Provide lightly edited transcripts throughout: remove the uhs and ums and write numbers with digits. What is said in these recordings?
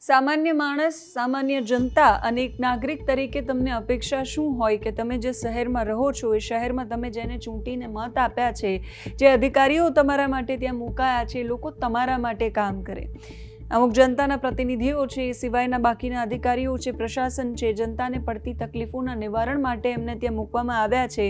સામાન્ય માણસ, સામાન્ય જનતા અને એક નાગરિક તરીકે તમને અપેક્ષા શું હોય કે તમે જે શહેરમાં રહો છો એ શહેરમાં તમે જેને ચૂંટીને મત આપ્યા છે, જે અધિકારીઓ તમારા માટે ત્યાં મુકાયા છે, લોકો તમારા માટે કામ કરે. અમુક જનતાના પ્રતિનિધિઓ છે, એ સિવાયના બાકીના અધિકારીઓ છે, પ્રશાસન છે, જનતાને પડતી તકલીફોના નિવારણ માટે એમને ત્યાં મૂકવામાં આવ્યા છે.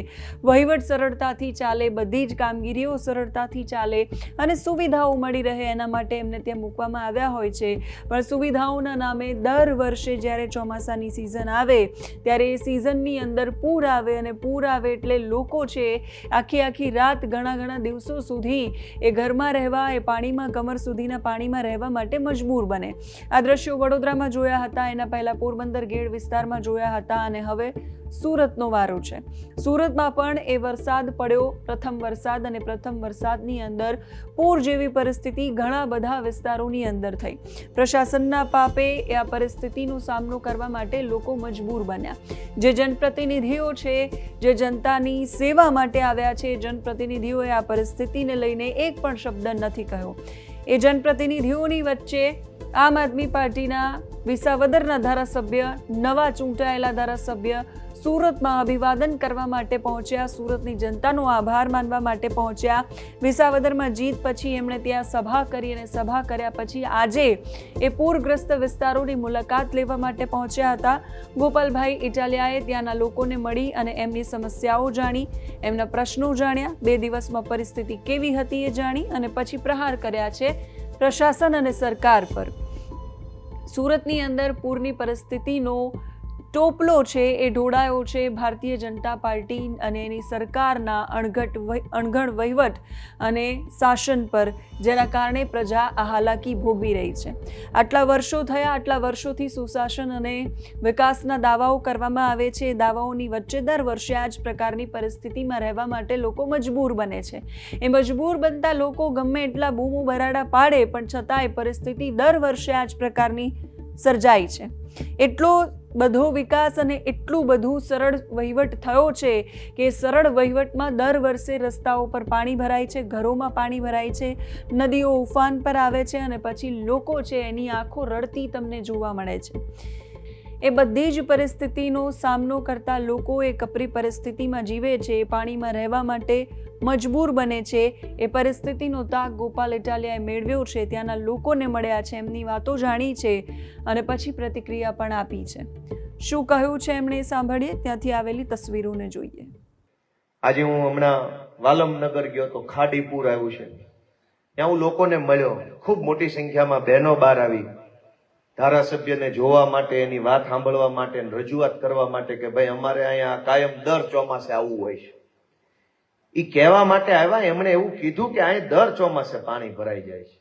વહીવટ સરળતાથી ચાલે, બધી જ કામગીરીઓ સરળતાથી ચાલે અને સુવિધાઓ મળી રહે એના માટે એમને ત્યાં મૂકવામાં આવ્યા હોય છે. પણ સુવિધાઓના નામે દર વર્ષે જ્યારે ચોમાસાની સિઝન આવે ત્યારે એ સિઝનની અંદર પૂર આવે અને પૂર આવે એટલે લોકો છે આખી રાત ઘણા દિવસો સુધી એ ઘરમાં રહેવા, એ પાણીમાં કમર સુધીના પાણીમાં રહેવા માટે મજબૂર બને. આ દ્રશ્યો વડોદરામાં જોયા હતા, એના પહેલા પોરબંદર ગેડ વિસ્તારમાં જોયા હતા અને હવે સુરતનો વારો છે. સુરતમાં પણ એ વરસાદ પડ્યો, પ્રથમ વરસાદ, અને પ્રથમ વરસાદની અંદર પૂર જેવી પરિસ્થિતિ ઘણા બધા વિસ્તારોની અંદર થઈ. પ્રશાસનના પાપે એ આ પરિસ્થિતિનો સામનો કરવા માટે લોકો મજબૂર બન્યા. જે જનપ્રતિનિધિઓ છે, જે જનતાની સેવા માટે આવ્યા છે, જનપ્રતિનિધિઓએ આ પરિસ્થિતિને લઈને એક પણ શબ્દ નથી કહ્યો. એ જનપ્રતિનિધિઓની વચ્ચે આમ આદમી પાર્ટીના વિસાવદરના ધારાસભ્ય, નવા ચૂંટાયેલા ધારાસભ્ય સુરતમાં અભિવાદન કરવા માટે પહોંચ્યા, સુરતની જનતાનો આભાર માનવા માટે પહોંચ્યા. વિસાવદરમાં જીત પછી એમણે ત્યાં સભા કરી અને સભા કર્યા પછી આજે એ પૂરગ્રસ્ત વિસ્તારોની મુલાકાત લેવા માટે પહોંચ્યા હતા. ગોપાલભાઈ ઇટાલિયાએ ત્યાંના લોકોને મળી અને એમની સમસ્યાઓ જાણી, એમના પ્રશ્નો જાણ્યા, 2 દિવસમાં પરિસ્થિતિ કેવી હતી એ જાણી અને પછી પ્રહાર કર્યા છે પ્રશાસન અને સરકાર પર. સુરતની અંદર પૂરની પરિસ્થિતિનો ટોપલો છે એ ઢોળાયો છે ભારતીય જનતા પાર્ટી અને એની સરકારના અણઘડ વહીવટ અને શાસન પર, જેના કારણે પ્રજા આ હાલાકી ભોગવી રહી છે. આટલા વર્ષો થયા, આટલા વર્ષોથી સુશાસન અને વિકાસના દાવાઓ કરવામાં આવે છે. દાવાઓની વચ્ચે દર વર્ષે આ જ પ્રકારની પરિસ્થિતિમાં રહેવા માટે લોકો મજબૂર બને છે. એ મજબૂર બનતા લોકો ગમે એટલા બૂમો બરાડા પાડે પણ છતાંય પરિસ્થિતિ દર વર્ષે આ જ પ્રકારની સર્જાય છે. એટલો બધો વિકાસ અને એટલું બધું સરળ વહીવટ થયો છે કે સરળ વહીવટમાં દર વર્ષે રસ્તાઓ પર પાણી ભરાય છે, ઘરોમાં પાણી ભરાય છે, નદીઓ ઉફાન પર આવે છે અને પછી લોકો છે એની આંખો રડતી તમને જોવા મળે છે. એ બધી જ પરિસ્થિતિનો સામનો કરતા લોકો એ કપરી પરિસ્થિતિમાં જીવે છે, પાણીમાં રહેવા માટે મજબૂર બને છે. એ પરિસ્થિતિનો તાગ ગોપાલ ઇટાલિયાએ મેળવ્યો છે, ત્યાંના લોકોને મળ્યા છે, એમની વાતો જાણી છે અને પછી પ્રતિક્રિયા પણ આપી છે. શું કહ્યું છે એમણે સાંભળીએ, ત્યાંથી આવેલી તસવીરોને જોઈએ. આજે હું હમણાં વાલમનગર ગયો તો ખાડીપુર આવ્યું છે, ત્યાં હું લોકોને મળ્યો. ખૂબ મોટી સંખ્યામાં બહેનો બહાર આવી ધારાસભ્યને જોવા માટે, એની વાત સાંભળવા માટે, રજૂઆત કરવા માટે કે ભાઈ અમારે અહીંયા કાયમ દર ચોમાસે આવવું હોય છે. એ કહેવા માટે આવ્યા. એમણે એવું કીધું કે અહીં દર ચોમાસે પાણી ભરાઈ જાય છે.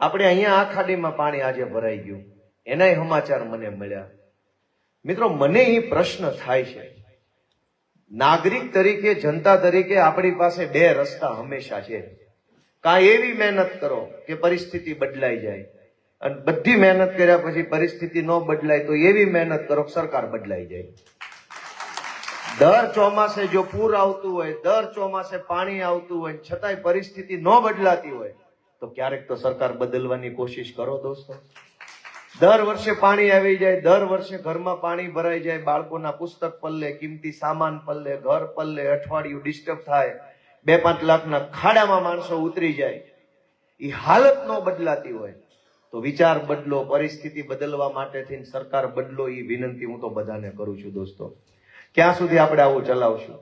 આપણે અહીંયા આ ખાડીમાં પાણી આજે ભરાઈ ગયું, એનાય સમાચાર મને મળ્યા. મિત્રો, મને એ પ્રશ્ન થાય છે, નાગરિક તરીકે, જનતા તરીકે આપણી પાસે 2 રસ્તા હંમેશા છે. કાં એવી મહેનત કરો કે પરિસ્થિતિ બદલાઈ જાય, અને બધી મહેનત કર્યા પછી પરિસ્થિતિ ન બદલાય તો એવી મહેનત કરો કે સરકાર બદલાઈ જાય. દર ચોમાસે જો પૂર આવતું હોય, દર ચોમાસે પાણી આવતું હોય, છતાંય પરિસ્થિતિ ન બદલાતી હોય તો ક્યારેક તો સરકાર બદલવાની કોશિશ કરો દોસ્તો. દર વર્ષે પાણી આવી જાય, દર વર્ષે ઘરમાં પાણી ભરાઈ જાય, બાળકોના પુસ્તક પલ્લે, કિંમતી સામાન પલ્લે, ઘર પલ્લે, અઠવાડિયું ડિસ્ટર્બ થાય, 2-5 લાખના ખાડામાં માણસો ઉતરી જાય. એ હાલત ન બદલાતી હોય તો વિચાર બદલો, પરિસ્થિતિ બદલવા માટેથી સરકાર બદલો, એ વિનંતી હું તો બધાને કરું છું દોસ્તો. ક્યાં સુધી આપણે આવું ચલાવશું?